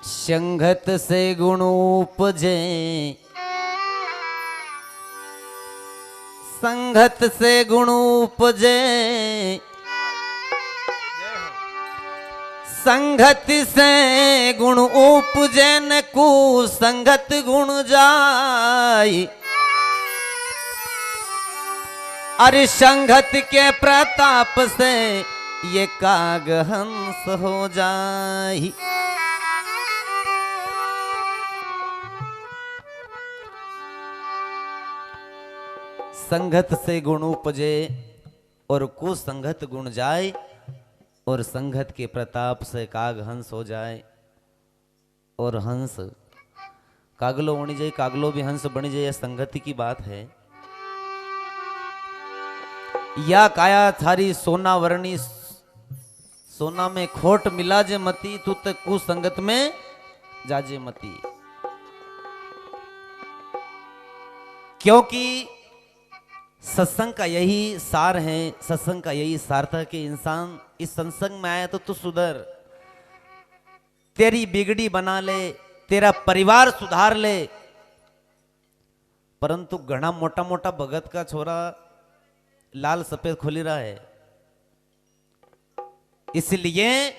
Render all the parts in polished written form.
संगत से गुण उपजे, संगत से गुण उपजे, संगत से गुण उपजे न कुसंगत गुण जाई। अरे संगत के प्रताप से ये काग हंस हो जाई। संगत से गुण उपजे और कुसंगत गुण जाए, और संगत के प्रताप से काग हंस हो जाए। और हंस कागलो होनी जाए, कागलो भी हंस बनी जाए, संगति की बात है। या काया थारी सोना वर्णी, सोना में खोट मिला जे मती, तू तो कुसंगत में जाजे मती। क्योंकि सत्संग का यही सार है, सत्संग का यही सार्थ है कि इंसान इस सत्संग में आया तो तू सुधर, तेरी बिगड़ी बना ले, तेरा परिवार सुधार ले। परंतु घना मोटा मोटा भगत का छोरा लाल सफेद खोली रहा है। इसलिए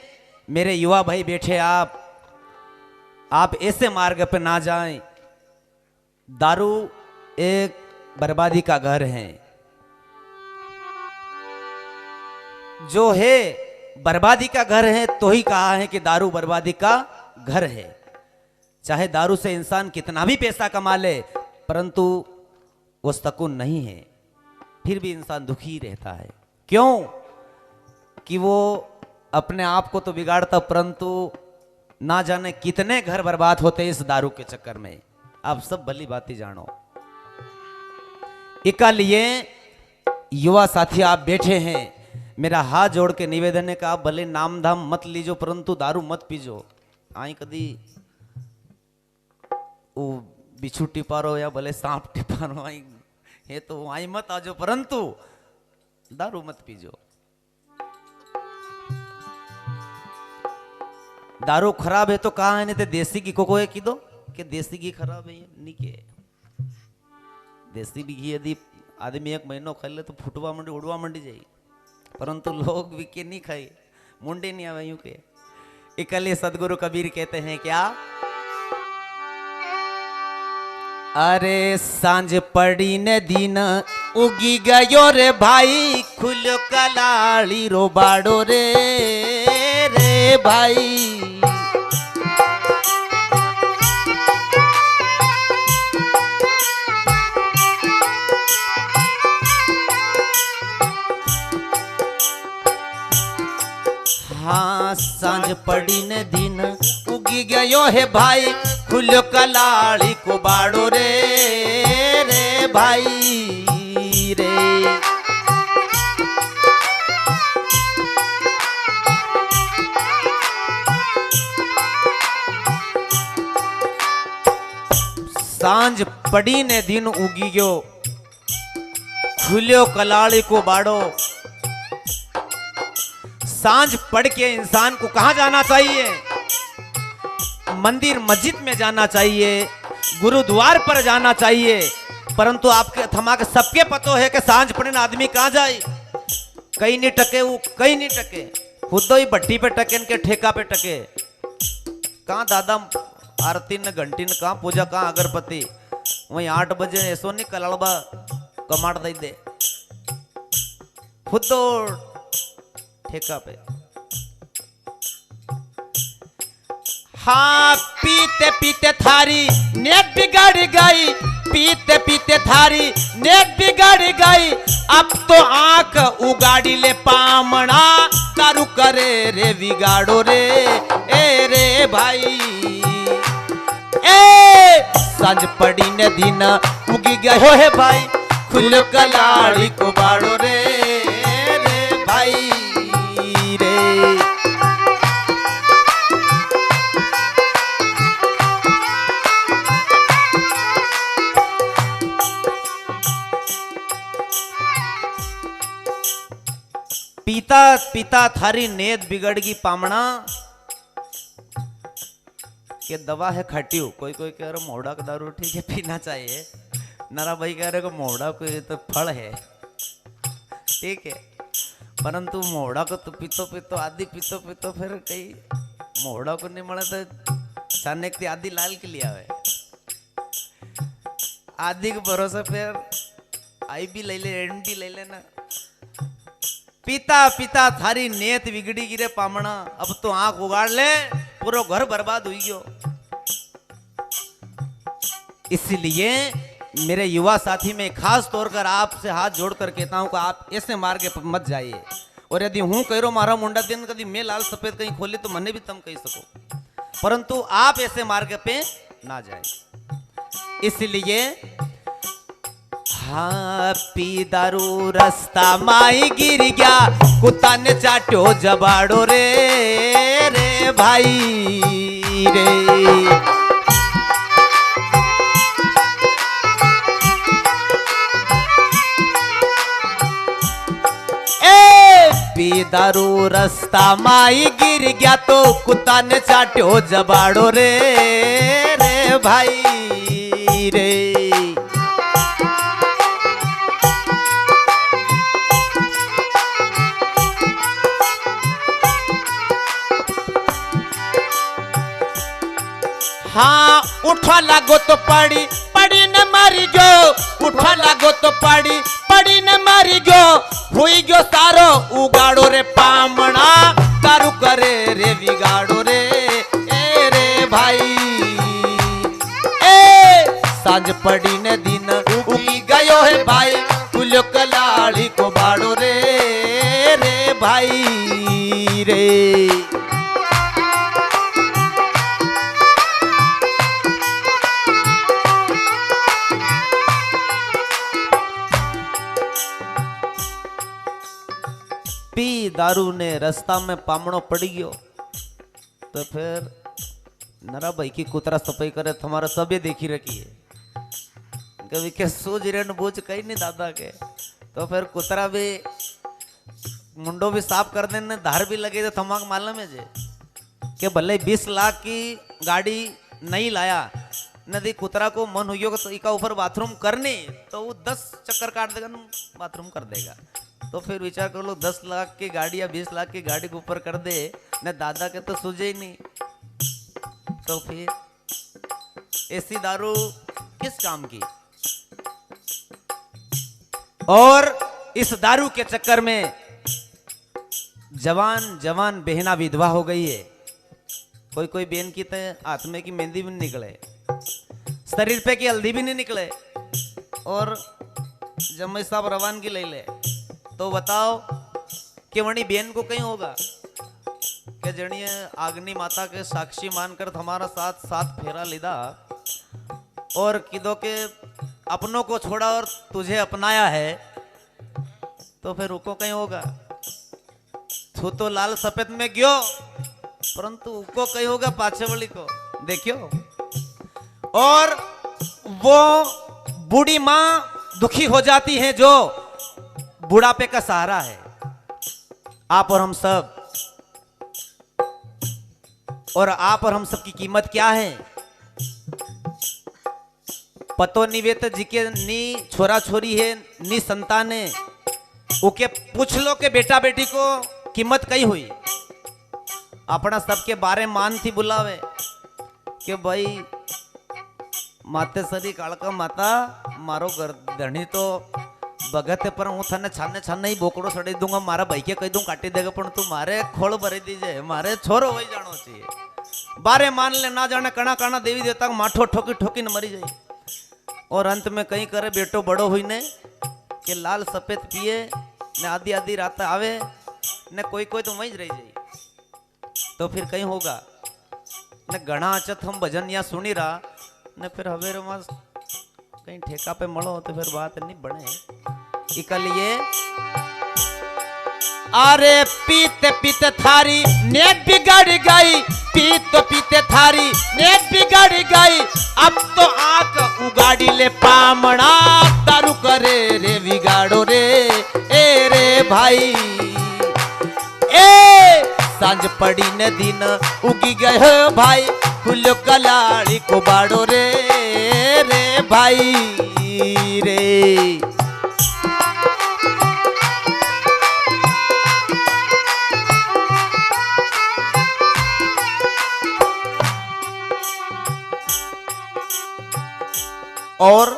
मेरे युवा भाई बैठे, आप ऐसे मार्ग पे ना जाएं। दारू एक बर्बादी का घर है, जो है बर्बादी का घर है, तो ही कहा है कि दारू बर्बादी का घर है। चाहे दारू से इंसान कितना भी पैसा कमा ले, परंतु वो सुकून नहीं है, फिर भी इंसान दुखी रहता है। क्यों? कि वो अपने आप को तो बिगाड़ता, परंतु ना जाने कितने घर बर्बाद होते हैं इस दारू के चक्कर में। आप सब भली बातें जानो। इसीलिए युवा साथी आप बैठे हैं, मेरा हाथ जोड़ के निवेदन है कि आप भले नाम धाम मत लीजो, परंतु दारू मत पीजो। आई कदी वो बिच्छू टिपारो या भले सांप टिपारो, आई ये तो आई मत आजो, परंतु दारू मत पीजो। दारू खराब है तो कहा है, नहीं तो देसी घी को की दो कि देसी घी खराब है, नहीं के देसी घी यदि आदमी एक महीनो खा ले तो फुटवा मंडी उड़वा मंडी जाए, परंतु लोग भी के नहीं खाए, मुंडे नहीं आवे यूं के। इकले सदगुरु कबीर कहते हैं क्या? अरे सांझ पड़ी ने दिन उगी गयो रे भाई, खुलो कलाली रो बाड़ो रे रे भाई। हाँ सांझ पड़ी ने दिन उगी गयो है भाई, खुलो कलाड़ी को बाड़ो रे रे भाई रे। सांझ पड़ी ने दिन उगी गयो, खुलो कलाड़ी को बाड़ो। सांझ पढ़ के इंसान को कहां जाना चाहिए? मंदिर मस्जिद में जाना चाहिए, गुरुद्वार पर जाना चाहिए। परंतु आपके थमा के सबके पतो है कि सांझ पढ़ने आदमी कहां जाए? कहीं नहीं टके, वो कहीं नहीं टके, खुद ही भट्टी पे टके, इनके ठेका पे टके। कहां दादा आरती न घंटी न कहां पूजा, कहां अगरबत्ती, वहीं 8 बजे ऐसो नहीं कलड़बा कमाट दे दे, खुद ठेका पे। हाँ पीते पीते थारी नेत बिगड़ गई, पीते पीते थारी नेत बिगड़ गई। अब तो आंख उगाड़ी ले पामना, दारू करे रे बिगाड़ो रे ए रे भाई ए। सांझ पड़ी ने दिन उगी गयो है भाई, खुल कलाड़ी को बाड़ो रे रे भाई रे। पीता पीता थारी नेत बिगड़ गई पामना, कि दवा है खट्टी, कोई कोई कह रहे मोड़ा का दारू ठीक है पीना चाहिए, नरा भाई कह रहे को मोड़ा को ये तो फल है ठीक है, परंतु मोड़ा को तो पीतो पीतो आदि पीतो पीतो फिर कहीं मोड़ा को नहीं मिला तो अचानक आदि लाल के लिया है आदि के भरोसे फिर आई भी ले ले एंड भी ले लेना। पिता पिता थारी नेत बिगड़ी गिरे पामना, अब तो आंख उगाड़ ले पूरा घर बर्बाद हुई गयो। इसलिए मेरे युवा साथी में खास तौर पर आपसे हाथ जोड़कर कहता हूं कि आप ऐसे मार्ग पर मत जाइए, और यदि हूं कह रो मारा मुंडा दिन कभी मैं लाल सफेद कहीं खोली तो मने भी तुम कह सको, परंतु आप ऐसे मार्ग पे ना जाए। इसलिए हाँ पी दारू रास्ता माई गिर गया, कुत्ता ने चाटो जबाड़ो रे रे भाई रे। पी दारू रास्ता माई गिर गया तो कुत्ता ने चाटो जबाड़ो रे रे भाई रे। हाँ उठा लागो तो पड़ी पड़ी न मारी गयो, उठा लागो तो पड़ी पड़ी न मारी गयो, हुई गयो सारो उगाड़ो रे पामना, दारू करे रे बिगाड़ो रे ए रे भाई ए। सांझ पड़ी न दिन उगी गयो है भाई, तुल्यो कलाड़ी को बाड़ो रे रे भाई रे। पी दारू ने रास्ता में पामणो पड़ी गयो तो फिर नरा भाई की कुतरा सफाई करे तुम्हारा सबे देखी रखी है, कभी के सूझ रे बूझ कहीं नहीं दादा के, तो फिर कुतरा भी मुंडो भी साफ कर देने धार भी लगे तो थमाक मालूम है जे कि भले 20 लाख की गाड़ी नहीं लाया नदी कुतरा को मन हुई तो इका ऊपर बाथरूम करने तो वो 10 चक्कर काट देगा बाथरूम कर देगा। तो फिर विचार कर लो 10 लाख की गाड़ी या 20 लाख की गाड़ी के ऊपर कर दे न दादा के तो सूझे ही नहीं, तो फिर ऐसी दारू किस काम की। और इस दारू के चक्कर में जवान जवान बहना विधवा हो गई है, कोई कोई बहन की तो हाथ में की मेहंदी भी नहीं निकले, शरीर पे की हल्दी भी नहीं निकले, और जम्मे साहब रवानगी ले ले तो बताओ कि वणी बहन को कहीं होगा कि जणिए आग्नि माता के साक्षी मानकर हमारा साथ साथ फेरा लिदा और किदो के अपनों को छोड़ा और तुझे अपनाया है, तो फिर उको कहीं होगा। तू तो लाल सफेद में गयो परंतु उको कहीं होगा पाछे वाली को देखियो। और वो बूढ़ी माँ दुखी हो जाती है जो बुढ़ापे का सहारा है, आप और हम सब, और आप और हम सब की कीमत क्या है पतो निवेत जी के नी छोरा छोरी है नी संतान है, उके पूछ लो के बेटा बेटी को कीमत कई हुई। अपना सबके बारे मान थी बुलावे कि भाई माते सरी कालका माता मारो धनी तो भगत है पर हूँ थाने छाने छाने ही बोकड़ो सड़ी दूंगा, मारा भाई के कही दूं काटी देगा पर तू मारे खोल भरी दीजिए, मारे छोरो वही जानो चाहिए। बारे मान ले ना जाने कणा कणा देवी देवता माठो ठोकी ठोकी न मरी जाए, और अंत में कहीं करे बेटो बड़ो हुई ने कि लाल सफेद पिए ने आधी आधी रात आवे ने कोई कोई तो वहीं रह जाए, तो फिर कहीं होगा ने घना अचत हम भजन या सुनी रहा ने फिर हवेरे में कहीं ठेका पे मलो तो फिर बात नहीं बने। इकलिए अरे पीते पीते थारी नेत बिगड़ गई, पीते पीते थारी नेत बिगड़ गई, अब तो आंख उगाड़ी ले पामना, दारू करे रे बिगाड़ो रे ए रे भाई ए। सांझ पड़ी ने दिन उगी गए भाई, खुलो कलाड़ी को बाड़ो रे रे भाई रे। और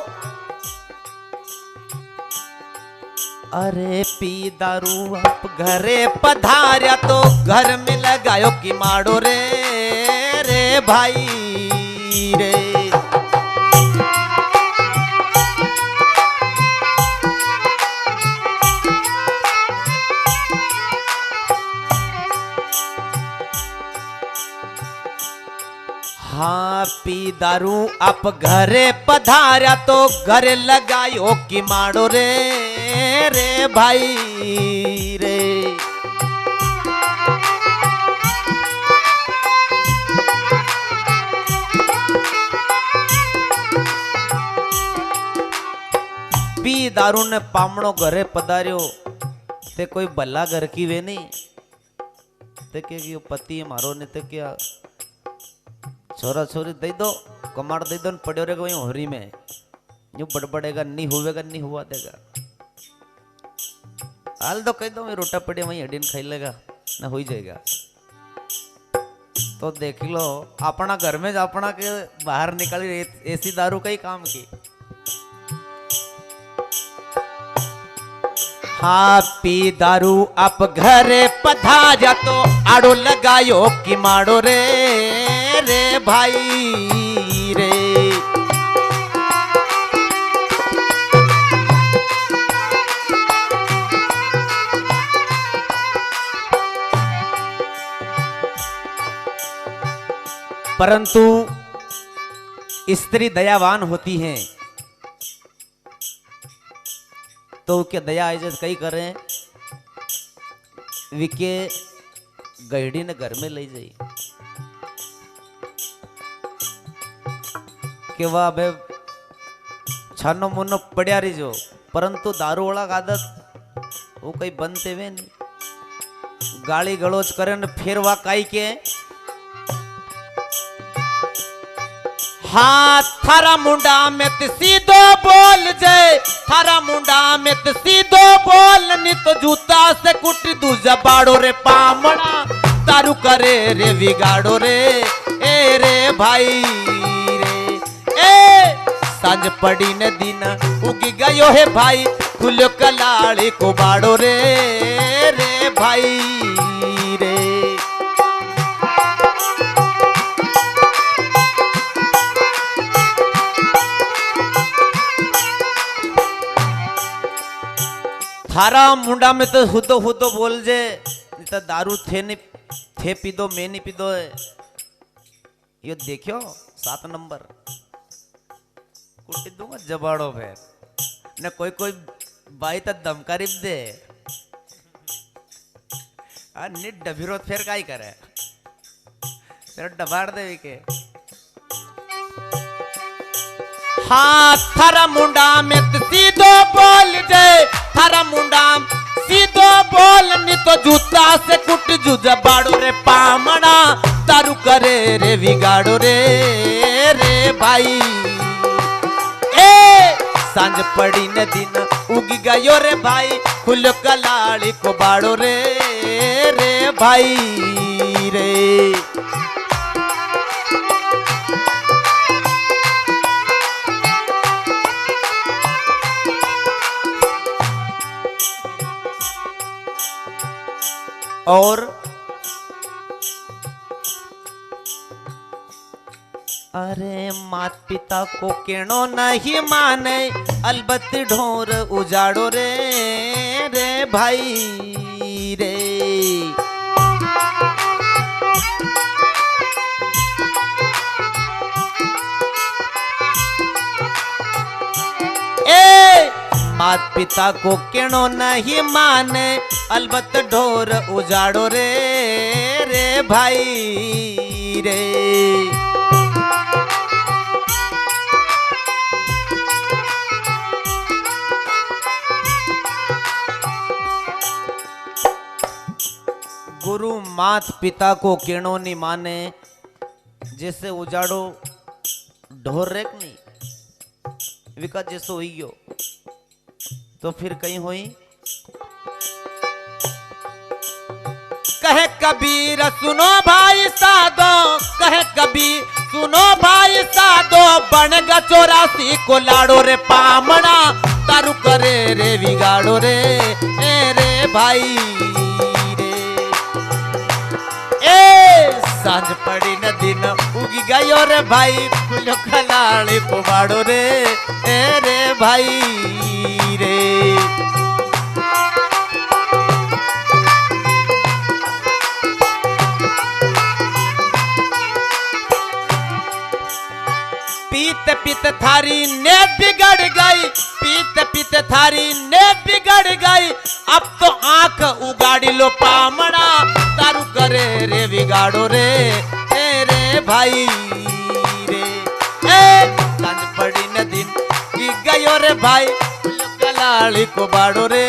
अरे पी दारू आप घरे पधार्या तो घर में लगायो कि माड़ो रे रे भाई रे। हाँ पी दारू आप घरे पधार्या तो घरे लगायो कि माड़ो रे रे भाई रे। पी दारू ने पामणो घरे पधार्यो ते कोई भला घर की वे नहीं ते के पति मारो ने ते क्या छोरा छोरी दे दो कमाड़ दे दो पड़ो रहेगा वहीं होरी में यूं बड़बड़ेगा नहीं होवेगा नहीं हुआ देगा हाल तो कह दो मैं रोटा पड़े वहीं हड्डी खाई लेगा ना हो ही जाएगा। तो देख लो अपना घर में अपना के बाहर निकाली ऐसी दारू का ही काम की। हाँ पी दारू आप घरे पधार्या तो आड़ो लगायो कि माड़ो रे रे भाई रे। परंतु स्त्री दयावान होती हैं तो क्या दया इज्जत कई करें विके गहड़ी ने घर में ले जाई के वाह बे छानो मुन्नो पड़िया रही जो परंतु दारू वाला आदत वो कई बनते वे नहीं गाली गलोच करे न फिर वाह काई के हाँ थारा मुंडा में तो सीधो बोल जाए थारा मुंडा में तो सीधो बोल नहीं तो जूता से कुट दू जबाड़ो रे पामड़ा तारू करे रे बिगाड़ो रे ए रे भाई रे ए सांझ पड़ी न दिन उगी गयो है भाई खुलो कलाड़ी को बाड़ो रे रे भाई रे। थारा मुंडा में तो हुदो हुदो बोल जे तो दारू थे नहीं थे पी दो मैं नहीं पी दो है यो देखियो 7 नंबर कुटी दूंगा जबाड़ो फिर न कोई कोई बाई तो दमकारी दे निट डबिरोत फिर काई करे फिर डबाड़ दे के हाँ थारा मुंडा में तो सीधो बोल जाए थारा मुंडा सीधो बोल नहीं तो जूता से कुट जुजा बाड़ो रे पामड़ा तारू करे रे बिगाड़ो रे रे भाई ए सांझ पड़ी न दिन उगी गयो रे भाई खुलो कलाड़ी को बाड़ो रे रे भाई रे। और अरे मात पिता को केणो नहीं माने अलबत्त ढोर उजाड़ो रे रे भाई रे। मात पिता को केणो नहीं माने अलबत्त ढोर उजाड़ो रे रे भाई रे। गुरु मात पिता को केणो नहीं माने जैसे उजाड़ो ढोर रेक नहीं विका जैसो हुई गयो तो फिर कहीं हुई। कहे कबीर सुनो भाई साधो, कहे कबीर सुनो भाई साधो, बन गा 84 को लाड़ो रे पामड़ा, तारू करे रे बिगाड़ो रे रे भाई रे। ए सांझ पड़ी न दिन उगी गयो रे भाई, खुलो खलाड़ी पुबाड़ो रे रे भाई रे। पीते पीते थारी नेत बिगड़ गई, पीते पीते थारी नेत बिगड़ गई, अब तो आंख उगाड़ी लो पामड़ा, तारू करे रे बिगाड़ो रे रे भाई रे। ए सांझ पड़ी न दिन की गयो रे भाई, कलाड़ी को बाड़ो रे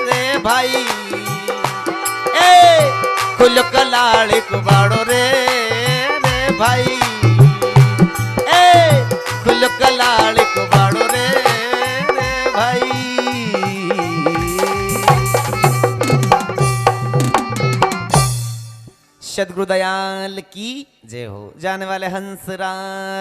रे भाई। ए खुल कलाड़ी को बाड़ो रे रे भाई, खुल कलाड़ी को बाड़ो रे रे भाई। सद्गुरु दयाल की जय हो। जाने वाले हंसराज।